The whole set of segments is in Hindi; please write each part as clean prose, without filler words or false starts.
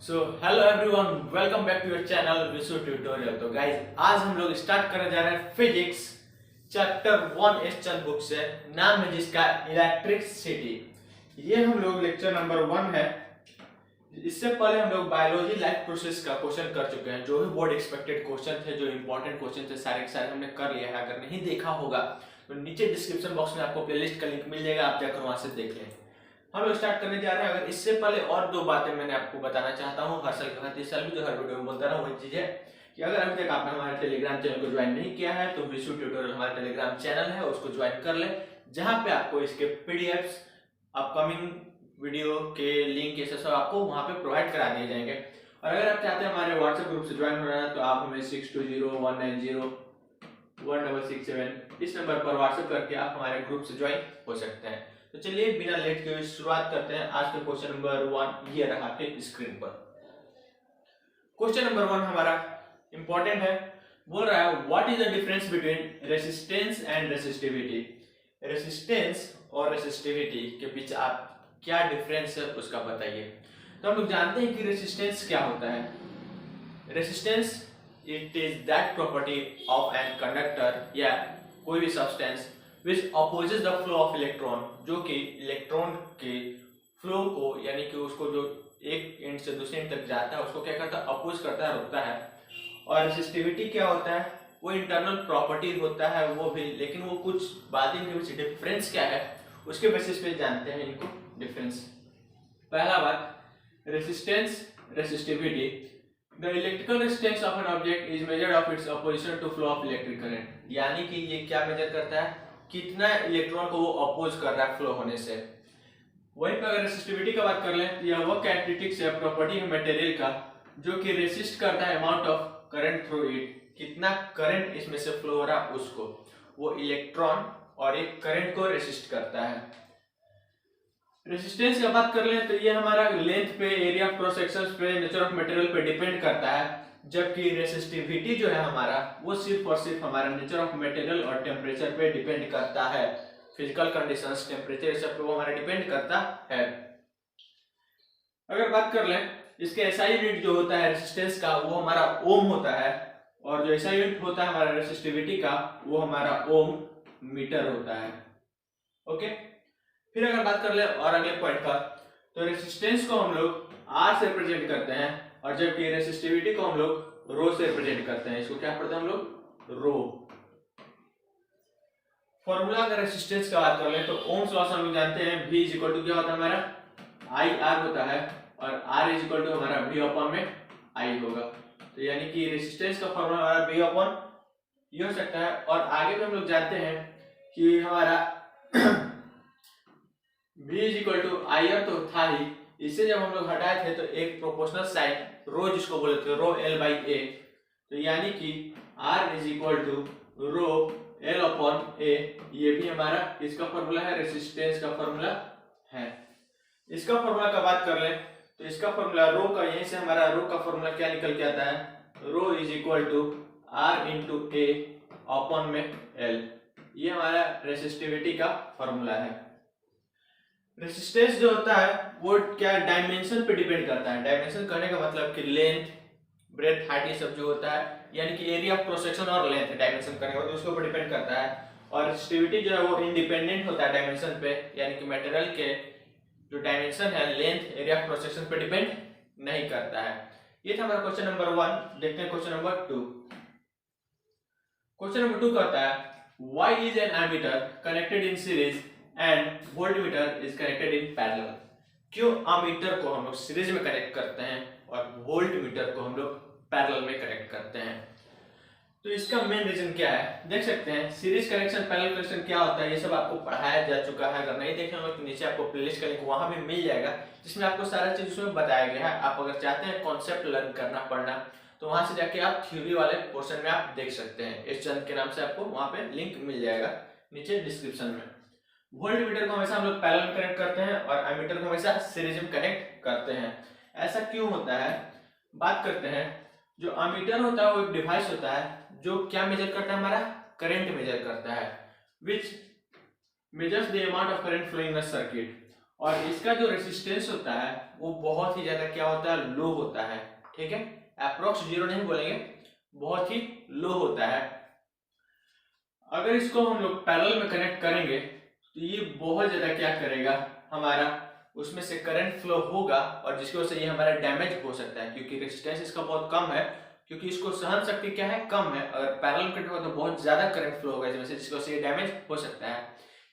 So hello everyone, welcome back to your channel Vishu tutorial. तो गाइज आज हम लोग स्टार्ट करने जा रहे हैं physics chapter 1 S Chand book से, नाम है जिसका इलेक्ट्रिसिटी। ये हम लोग लेक्चर नंबर 1 है। इससे पहले हम लोग बायोलॉजी लाइफ प्रोसेस का क्वेश्चन कर चुके हैं। जो भी बोर्ड एक्सपेक्टेड क्वेश्चन थे, जो इंपॉर्टेंट क्वेश्चन थे, सारे के सारे हमने कर लिया है। अगर नहीं देखा होगा तो नीचे डिस्क्रिप्शन बॉक्स में आपको प्लेलिस्ट का लिंक मिल जाएगा, आप जाकर वहां से देख लें। हम लोग स्टार्ट करने जा रहे हैं। अगर इससे पहले और दो बातें मैंने आपको बताना चाहता हूँ, हर साल के साथ इस साल भी जो हर वीडियो में बोलता रहा वही चीज है कि अगर अभी तक आपने हमारे टेलीग्राम चैनल को ज्वाइन नहीं किया है तो विशु ट्यूटोरियल हमारा टेलीग्राम चैनल है, उसको ज्वाइन कर ले, जहां पे आपको इसके पीडीएफ्स, अपकमिंग वीडियो के लिंक ये सब आपको वहां पे प्रोवाइड करा दिए जाएंगे। और अगर आप चाहते हैं हमारे व्हाट्सएप ग्रुप से ज्वाइन होना है तो आप हमें 6201901667 इस नंबर पर व्हाट्सएप करके आप हमारे ग्रुप से ज्वाइन हो सकते हैं। तो चलिए बिना लेट के शुरुआत करते हैं। आज का क्वेश्चन नंबर 1 ये रहा आपके स्क्रीन पर। क्वेश्चन नंबर 1 हमारा इंपॉर्टेंट है। बोल रहा है what is the difference between resistance and resistivity. Resistance और रेसिस्टिविटी के बीच आप क्या डिफरेंस है उसका बताइए। तो हम लोग जानते हैं कि रेसिस्टेंस क्या होता है। Resistance it is that property of an conductor या कोई भी substance which opposes the flow of electron, जो कि इलेक्ट्रॉन के फ्लो को, यानी कि उसको जो एक एंड से दूसरे एंड तक जाता है उसको क्या करता है, अपोज करता है, रोकता है। और रेसिस्टिविटी क्या होता है, वो इंटरनल प्रॉपर्टी होता है वो भी, लेकिन वो कुछ बातें के बीच डिफरेंस क्या है उसके बेसिस पे जानते हैं इनको डिफरेंस। पहला बात, resistance resistivity. The electrical resistance of an object is measured of its opposition to flow of electric current. यानी कि ये क्या मेजर करता है, कितना इलेक्ट्रॉन को वो अपोज कर रहा है फ्लो होने से। वहीं पर अगर रेसिस्टिविटी का बात कर लें तो यह वो कैरेक्टरिस्टिक्स है, प्रॉपर्टी है मटेरियल का, जो कि रेसिस्ट करता है amount of current through it, कितना करंट इसमें से फ्लो हो रहा है उसको। वो इलेक्ट्रॉन और एक करंट को रेसिस्ट करता है। रेसिस्टेंस की बात कर लें तो ये हमारा लेंथ पे, एरिया ऑफ क्रॉस सेक्शन पे, नेचर ऑफ मटेरियल पे डिपेंड करता है। जबकि रेसिस्टिविटी जो है हमारा वो सिर्फ और सिर्फ हमारा नेचर ऑफ मटेरियल और टेम्परेचर पे डिपेंड करता है। फिजिकल कंडीशंस, टेम्परेचर सब पे वो हमारा डिपेंड करता है। अगर बात कर लें इसके एसआई यूनिट जो होता है रेसिस्टेंस का वो हमारा ओम होता है, और जो एसआई यूनिट होता है हमारा रेसिस्टिविटी का वो हमारा ओम मीटर होता है। ओके, फिर अगर बात कर ले और अगले पॉइंट पर, तो रेसिस्टेंस को हम लोग आर से रिप्रेजेंट करते हैं, और जबकि रेसिस्टिविटी को हम लोग रो से रिप्रेजेंट करते हैं। इसको क्या पढ़ते हैं हम लोग, रो। फॉर्मूला अगर रेसिस्टेंस का बात कर ले तो ओम्स लॉ हम लोग जानते हैं, V इज इक्वल टू क्या होता है हमारा आई आर होता है, और R इज इक्वल टू हमारा V अपॉन में I होगा। तो यानी कि रेसिस्टेंस का फॉर्मूला हमारा V अपॉन ये हो सकता है। और आगे भी हम लोग जानते हैं कि हमारा V is equal to I R तो था ही, इससे जब हम लोग हटाए थे तो एक प्रोपोर्शनल साइन रो जिसको बोले थे रो L बाई ए, तो यानी कि R is equal to rho L upon A, ये भी हमारा इसका फॉर्मूला है, रेसिस्टेंस का फॉर्मूला है। इसका फॉर्मूला का बात कर ले तो इसका फॉर्मूला रो का, यहीं से हमारा रो का फॉर्मूला क्या निकल के आता है, rho is equal to R into A upon में L। ये हमारा रेसिस्टिविटी का फॉर्मूला है। रेसिस्टेंस जो होता है वो क्या डायमेंशन पे डिपेंड करता है। डायमेंशन कहने का मतलब कि लेंथ, ब्रेथ, हाइट ये सब जो होता है, यानी कि एरिया ऑफ क्रॉस सेक्शन और लेंथ डायमेंशन करने का तो उसके ऊपर डिपेंड करता है। और रेसिस्टिविटी जो है वो इंडिपेंडेंट होता है डायमेंशन पे, यानी कि मटेरियल के जो डायमेंशन है, length, area of cross section पे डिपेंड नहीं करता है। ये था हमारा क्वेश्चन नंबर 1। देखते हैं क्वेश्चन नंबर 2। क्वेश्चन नंबर 2 कहता है why is an ammeter connected in series and voltmeter is connected in parallel. क्यों अमीटर को हम लोग सीरीज में कनेक्ट करते हैं और वोल्टमीटर को हम लोग पैरेलल में कनेक्ट करते हैं। तो इसका मेन रीजन क्या है देख सकते हैं। सीरीज कनेक्शन, पैरेलल कनेक्शन क्या होता है ये सब आपको पढ़ाया जा चुका है। अगर नहीं देखे हो तो नीचे आपको प्लेलिस्ट का लिंक वहां भी मिल जाएगा, जिसमें आपको सारा चीज उसमें बताया गया है। आप अगर चाहते हैं कॉन्सेप्ट लर्न करना, पढ़ना, तो वहां से जाके आप थ्योरी वाले पोर्शन में आप देख सकते हैं। एस चंद के नाम से आपको वहां पे लिंक मिल जाएगा नीचे डिस्क्रिप्शन में। वोल्टमीटर को हमेशा हम लोग पैरेलल में कनेक्ट करते हैं और एमीटर को हमेशा सीरीज में कनेक्ट करते हैं। ऐसा क्यों होता है, बात करते हैं। जो एमीटर होता है वो एक डिवाइस होता है जो क्या मेजर करता है, हमारा करंट मेजर करता है, which measures the amount of current flowing in the circuit. और इसका जो रेसिस्टेंस होता है वो बहुत ही ज्यादा क्या होता है, लो होता है। ठीक है, अप्रोक्स 0 नहीं बोलेंगे, बहुत ही लो होता है। अगर इसको हम लोग पैरेलल में कनेक्ट करेंगे तो ये बहुत ज्यादा क्या करेगा, हमारा उसमें से करंट फ्लो होगा और जिसकी वजह से ये हमारा डैमेज हो सकता है, क्योंकि रेजिस्टेंस इसका बहुत कम है, क्योंकि इसको सहन शक्ति क्या है, कम है। अगर पैरेलल कनेक्ट होगा तो बहुत ज्यादा करंट फ्लो होगा इसमें से, जिसकी वजह से ये डैमेज हो सकता है।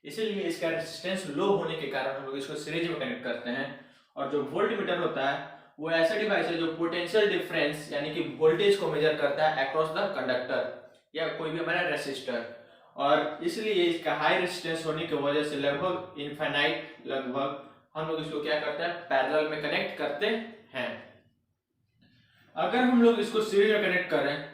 इसीलिए इसका रेजिस्टेंस लो होने के कारण हम लोग इसको सीरीज में कनेक्ट करते हैं। और जो वोल्टमीटर होता है वो ऐसा डिवाइस है जो पोटेंशियल डिफरेंस यानी कि वोल्टेज को मेजर करता है अक्रॉस द कंडक्टर या कोई भी हमारा रेसिस्टर। और इसलिए इसका हाई रेजिस्टेंस होने की वजह से लगभग इनफाइनाइट, लगभग हम लोग इसको क्या करते हैं, पैरेलल में कनेक्ट करते हैं। अगर हम लोग इसको सीरीज में कनेक्ट करें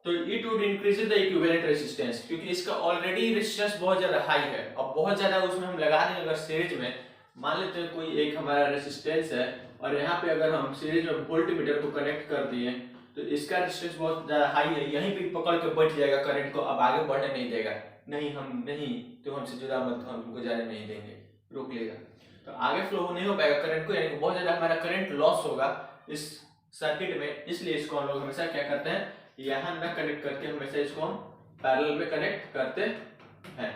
तो it would increase the equivalent resistance, क्योंकि इसका ऑलरेडी रेजिस्टेंस बहुत ज्यादा हाई है और बहुत ज्यादा उसमें हम लगा देंगे। अगर सीरीज में मान लेते हैं कोई एक हमारा रेजिस्टेंस है और यहाँ पे अगर हम सीरीज में वोल्टमीटर को कनेक्ट कर दिए तो इसका रेजिस्टेंस बहुत ज्यादा हाई है, यहीं पे पकड़ के बैठ जाएगा करंट को, अब आगे बढ़ने नहीं देगा। नहीं हम नहीं तो हमसे जुदा मत, हम तुमको जाने नहीं देंगे, रोक लेगा, तो आगे फ्लो नहीं हो पाएगा करंट को, यानी कि बहुत ज्यादा हमारा करंट लॉस होगा इस सर्किट में। इसलिए इसको हम लोग हमेशा क्या करते हैं, यहाँ ना कनेक्ट करके हमेशा इसको हम पैरेलल में कनेक्ट करते हैं।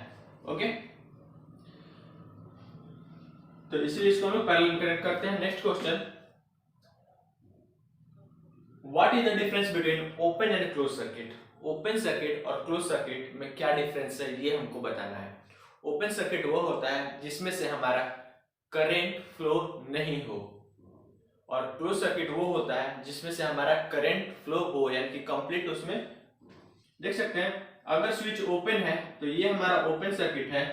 ओके, तो इसलिए इसको हम लोग पैरेलल में कनेक्ट करते हैं। Next question, what is the difference between open and close circuit. Open circuit और क्लोज सर्किट में क्या डिफरेंस है ये हमको बताना है। ओपन सर्किट वो होता है जिसमें से हमारा करंट फ्लो नहीं हो, और क्लोज सर्किट वो होता है जिसमें से हमारा करंट फ्लो हो, यानी कि कंप्लीट उसमें देख सकते हैं। अगर स्विच ओपन है तो ये हमारा ओपन सर्किट है,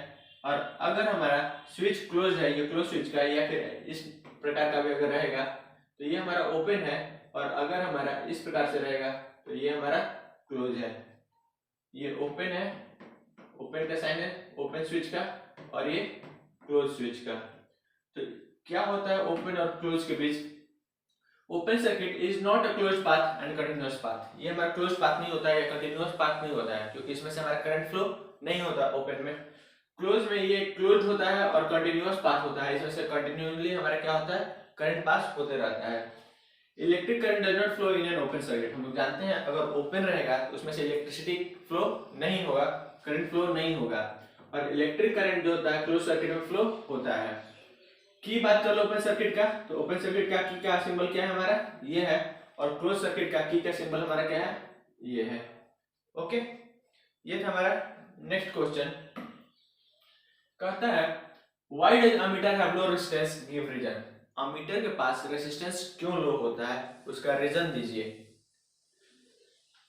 और अगर हमारा स्विच क्लोज है, ये क्लोज स्विच का या फिर इस प्रकार का भी अगर रहेगा तो ये हमारा ओपन है, और अगर हमारा इस प्रकार से रहेगा तो ये हमारा क्लोज है। ये ओपन है, ओपन का साइन है ओपन स्विच का, और ये क्लोज स्विच का। तो क्या होता है ओपन और क्लोज के बीच, open circuit is not a close path and continuous path. ये हमारा क्लोज पाथ नहीं होता है या कंटिन्यूअस पाथ नहीं होता है, क्योंकि इसमें से हमारा करंट फ्लो नहीं होता ओपन में। क्लोज में ये क्लोज होता है और कंटिन्यूअस पाथ होता है, इसमें से कंटिन्यूअसली हमारा क्या होता है, करंट पास होते रहता है। Electric current does not flow in an open circuit. हम लोग जानते हैं अगर ओपन रहेगा तो उसमें से इलेक्ट्रिसिटी फ्लो नहीं होगा, करंट फ्लो नहीं होगा, और इलेक्ट्रिक करंट जो होता है क्लोज सर्किट में फ्लो होता है। की बात कर लो ओपन सर्किट का, तो ओपन सर्किट का की का सिंबल क्या है हमारा, ये है, और क्लोज सर्किट का की का सिंबल हमारा क्या है, ये है। ओके, ये था हमारा। नेक्स्ट क्वेश्चन कहता है why does ammeter have low resistance, give reason. Ammeter के पास रेजिस्टेंस क्यों लो होता है, उसका रीजन दीजिए।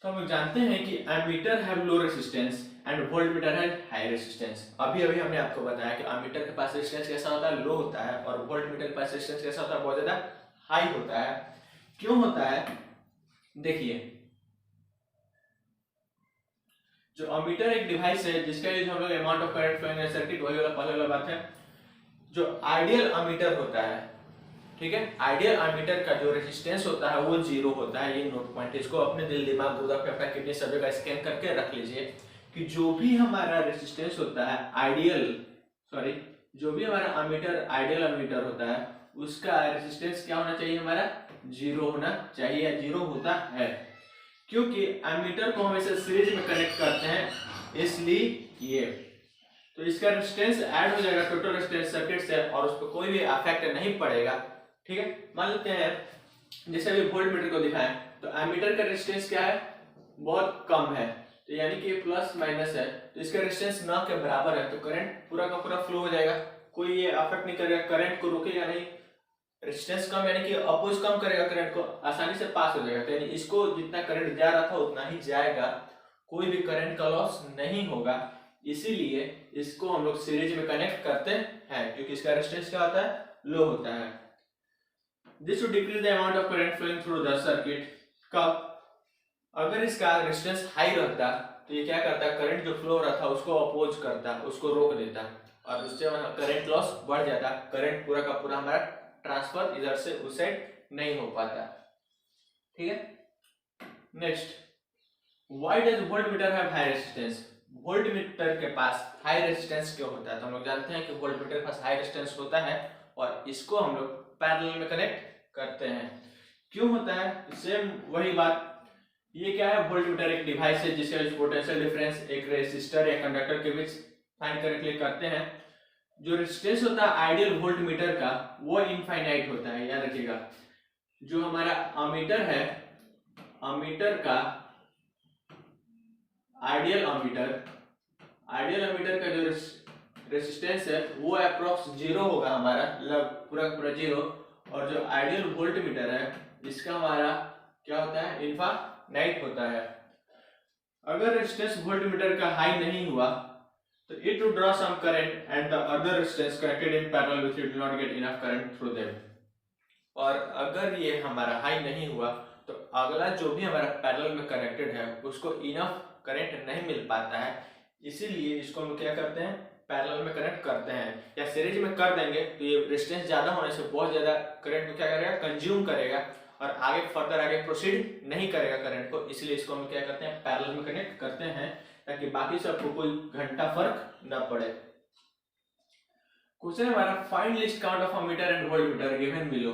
तो हम जानते हैं कि ammeter have low resistance and voltmeter है हाई रेजिस्टेंस। अभी अभी हमने आपको बताया कि एमीटर के पास रेजिस्टेंस कैसा होता है, लो होता है, और वोल्टमीटर के पास रेजिस्टेंस कैसा होता है, बहुत ज्यादा हाई होता है। क्यों होता है, देखिए, जो एमीटर एक डिवाइस है जिसका यूज हम लोग amount of current flow in circuit, वही वाला पहले वाला बात है। जो आइडियल एमीटर होता है, ठीक है, आइडियल एमीटर का जो रेजिस्टेंस होता है वो 0 होता है। ये नोट पॉइंट, इसको अपने दिल दिमाग गुर्दा फेफड़ा किडनी सब जगह स्कैन करके रख लीजिए कि जो भी हमारा रेजिस्टेंस होता है आइडियल, सॉरी, जो भी हमारा एमीटर आइडियल एमीटर होता है उसका रेजिस्टेंस क्या होना चाहिए, हमारा 0 होना चाहिए, 0 होता है। क्योंकि एमीटर को हमेशा सीरीज में कनेक्ट करते हैं, इसलिए तो इसका रेजिस्टेंस ऐड हो जाएगा टोटल रेजिस्टेंस सर्किट से, और उस पर कोई भी इफेक्ट नहीं पड़ेगा। ठीक है, मान लेते हैं जैसे अभी वोल्टमीटर को दिखाएं तो एमीटर का रेजिस्टेंस क्या है, बहुत कम है, तो यानी कि प्लस माइनस है, तो इसका रेजिस्टेंस न के बराबर है, तो करंट पूरा का पूरा फ्लो हो जाएगा, कोई ये अफेक्ट नहीं करेगा, करंट को रोकेगा नहीं। रेजिस्टेंस कम यानी कि अपोज कम करेगा, करंट को आसानी से पास हो जाएगा, तो यानी इसको जितना करंट जा रहा था उतना ही जाएगा, कोई भी करंट का लॉस नहीं होगा। इसीलिए इसको हम लोग सीरीज में कनेक्ट करते हैं, क्योंकि इसका रेजिस्टेंस क्या होता है, लो होता है। This would decrease the amount of current flowing through the circuit। कब, अगर इसका रेजिस्टेंस हाई रहता तो ये क्या करता, करंट जो फ्लो हो रहा था उसको अपोज करता, उसको रोक देता, और उससे करंट लॉस बढ़ जाता, करंट पूरा का पूरा हमारा ट्रांसफर इधर से उस साइड नहीं हो पाता। ठीक है, next, why does voltmeter have high resistance. Voltmeter के पास हाई रेजिस्टेंस क्यों होता है, तो हम लोग जानते हैं कि वोल्टमीटर के पास हाई रेजिस्टेंस होता है, और इसको हम लोग पैरेलल में कनेक्ट करते हैं। क्यों होता है? सेम वही बात। ये क्या है? वोल्टमीटर एक डिवाइस है जिसका पोटेंशियल डिफरेंस एक रेसिस्टर या कंडक्टर के बीच फाइंड करने के लिए करते हैं। जो रेजिस्टेंस होता है आइडियल वोल्टमीटर का वो इनफाइनाइट होता है, याद रखिएगा। जो हमारा अमीटर है, अमीटर का आइडियल अमीटर का जो रेजिस्टेंस है वो अप्रोक्स 0 होगा हमारा, पूरा पूरा 0। और जो आइडियल वोल्टमीटर है इसका हमारा क्या होता है? इनफाइनाइट होता है। अगर रेजिस्टेंस वोल्टमीटर का हाई नहीं हुआ तो it will draw some current and the other resistance connected in parallel with it will not get enough current through them। और अगर ये हमारा हाई नहीं हुआ तो अगला जो भी हमारा पैरेलल में कनेक्टेड है उसको इनफ करंट नहीं मिल पाता है। इसीलिए इसको हम क्या करते हैं? पैरेलल में कनेक्ट करते हैं। या सीरीज में कर देंगे तो ये रेजिस्टेंस ज्यादा होने से बहुत ज्यादा करंट को क्या करेगा? कंज्यूम करेगा और आगे फर्दर आगे प्रोसीड नहीं करेगा करंट को। इसलिए इसको हम क्या करते हैं? पैरेलल में कनेक्ट करते हैं ताकि बाकी सबको कोई घंटा फर्क न पड़े। क्वेश्चन हमारा find list count of ammeter and voltmeter given below.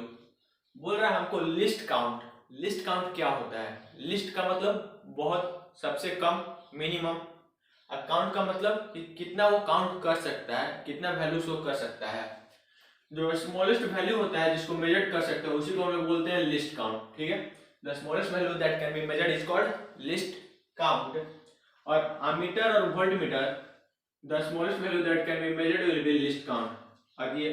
बोल रहा है हमको लिस्ट काउंट। लिस्ट काउंट क्या होता है? लिस्ट का मतलब बहुत, सबसे कम, मिनिमम। काउंट का मतलब कि कितना वो काउंट कर सकता है, कितना वैल्यू शो कर सकता है। जो स्मॉलेस्ट वैल्यू होता है जिसको मेजर कर सकते हैं उसी को हम लोग बोलते हैं लिस्ट काउंट। ठीक है, the smallest value that can be measured is called list count. और अमीटर और voltmeter, the smallest value that can be measured will be list count. और ये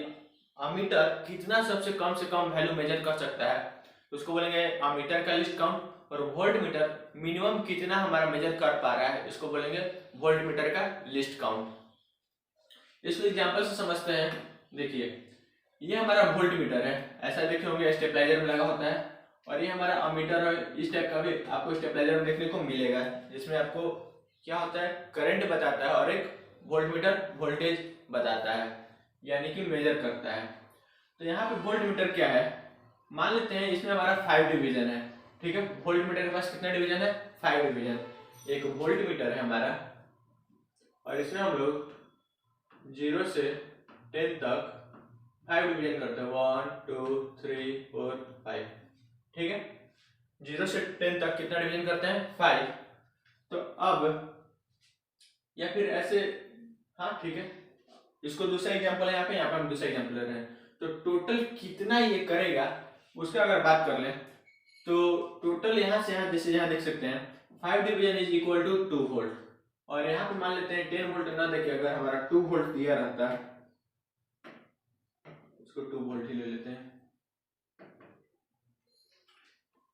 अमीटर कितना सबसे कम वैल्यू मेजर कर सकता है उसको बोलेंगे अमीटर का लिस्ट काउंट। और वोल्टमीटर मिनिमम कितना हमारा मेजर कर पा रहा है इसको बोलेंगे वोल्टमीटर का लिस्ट काउंट। इसको एग्जांपल से समझते हैं। देखिए ये हमारा वोल्टमीटर है, ऐसा देखे होंगे स्टेबलाइजर में लगा होता है। और ये हमारा अमीटर है, इस टाइप का भी आपको स्टेबलाइजर में देखने को मिलेगा जिसमें आपको क्या होता है? करंट बताता है और एक वोल्टमीटर वोल्टेज बताता है, यानी कि मेजर करता है। तो यहाँ पे वोल्टमीटर क्या है? मान लेते हैं इसमें हमारा 5 डिवीजन है। ठीक है, वोल्टमीटर के पास कितना डिवीजन है? 5 डिवीजन। एक वोल्टमीटर है हमारा और इसमें हम लोग 0 से 10 तक 5 डिवीजन करते हैं, 1 2 3 4 5। ठीक है, 0 से 10 तक कितना डिवीजन करते हैं? 5। तो अब या फिर ऐसे, हाँ ठीक है, इसको दूसरा एग्जांपल है यहाँ पे हम दूसरा एग्जांपल ले रहे हैं। तो टोटल कितना ये करेगा उसका अगर बात कर लें तो टोटल यहाँ से यहाँ, जैसे यहाँ देख सकते हैं 5 division is equal to 2 volt. और यहाँ पे मान लेते हैं 10 वोल्ट ना देके अगर हमारा 2 वोल्ट दिया रहता है, इसको 2 वोल्ट ही ले लेते हैं।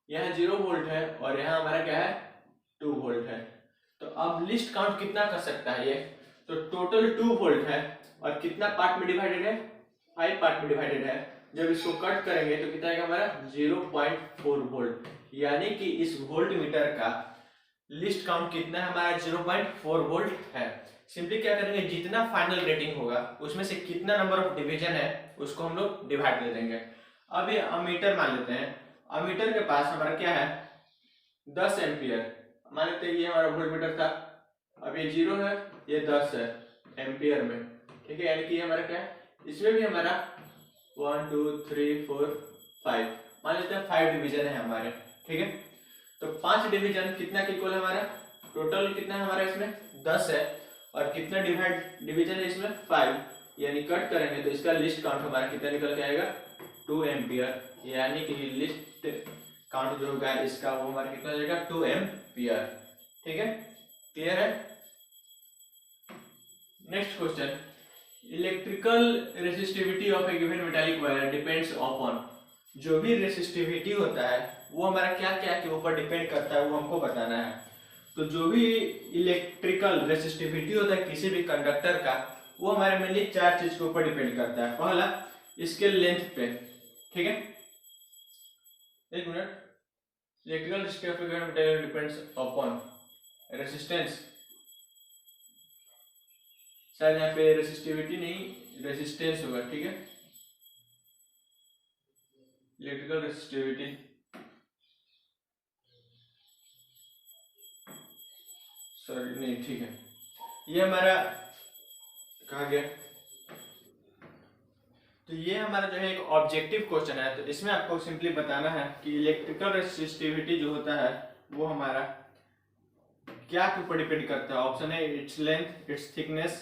यहाँ 0 वोल्ट है और यहाँ हमारा क्या है? 2 वोल्ट है। तो अब लिस्ट काउंट कितना कर सकता है ये? तो टोटल 2 वोल्ट है और कितना पार्ट में डिवाइडेड है? 5 पार्ट में डिवाइडेड है। जब इसको कट करेंगे तो कितना आएगा हमारा? 0.4 वोल्ट। यानी कि इस वोल्टमीटर का लिस्ट काउंट कितना है हमारा? 0.4 वोल्ट है। सिंपली क्या करेंगे, जितना फाइनल रेटिंग होगा उसमें से कितना नंबर ऑफ डिवीजन है उसको हम लोग डिवाइड कर देंगे। अब ये अमीटर मान लेते हैं, अमीटर के पास हमारा क्या है? 10 एम्पियर। मान लेते हैं ये हमारा वोल्टमीटर था, अब ये 0 है, ये 10 है एम्पियर में। ठीक है, यानी कि हमारा क्या है? इसमें भी हमारा 1 2 3 4 5, मान लेते हैं 5 डिवीजन है हमारे। ठीक है, तो 5 डिवीजन कितना के इक्वल है हमारा? टोटल कितना है हमारा? इसमें 10 है और कितना डिवीजन है इसमें? 5। यानी कट करेंगे तो इसका लिस्ट काउंट हमारा कितना निकल के आएगा? 2 एम्पियर। यानी कि लिस्ट काउंट जो होगा इसका वो हमारा कितना हो जाएगा? 2 एम्पियर। ठीक है, क्लियर है? Next question, electrical resistivity of A given metallic wire depends upon. जो भी रेसिस्टिविटी होता है वो हमारा क्या क्या के ऊपर डिपेंड करता है वो हमको बताना है। तो जो भी इलेक्ट्रिकल रेसिस्टिविटी होता है किसी भी कंडक्टर का वो हमारे मेनली 4 चीज के ऊपर डिपेंड करता है। पहला, इसके लेंथ पे। ठीक है, एक minute, electrical resistivity depends upon resistance, शायद यहाँ पे रेसिस्टिविटी नहीं रेसिस्टेंस होगा। ठीक है, इलेक्ट्रिकल रेसिस्टिविटी, सॉरी नहीं, ठीक है, ये हमारा कहाँ गया? तो ये हमारा जो है एक ऑब्जेक्टिव क्वेश्चन है। तो इसमें आपको सिंपली बताना है कि इलेक्ट्रिकल रेसिस्टिविटी जो होता है वो हमारा क्या के ऊपर डिपेंड करता है। ऑप्शन है its length, it's thickness,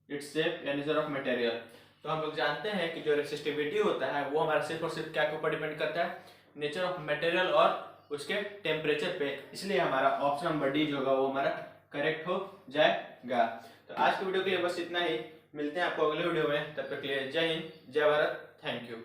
its shape या नेचर ऑफ मटेरियल। तो हम लोग जानते हैं कि जो रेसिस्टिविटी होता है वो हमारा सिर्फ और सिर्फ क्या के ऊपर डिपेंड करता है, नेचर ऑफ मटेरियल और उसके टेम्परेचर पे। इसलिए हमारा ऑप्शन नंबर डी जो होगा वो हमारा करेक्ट हो जाएगा। तो आज की वीडियो के लिए बस इतना ही, मिलते हैं आपको अगले वीडियो में, तब तक के लिए जय हिंद, जय भारत, थैंक यू।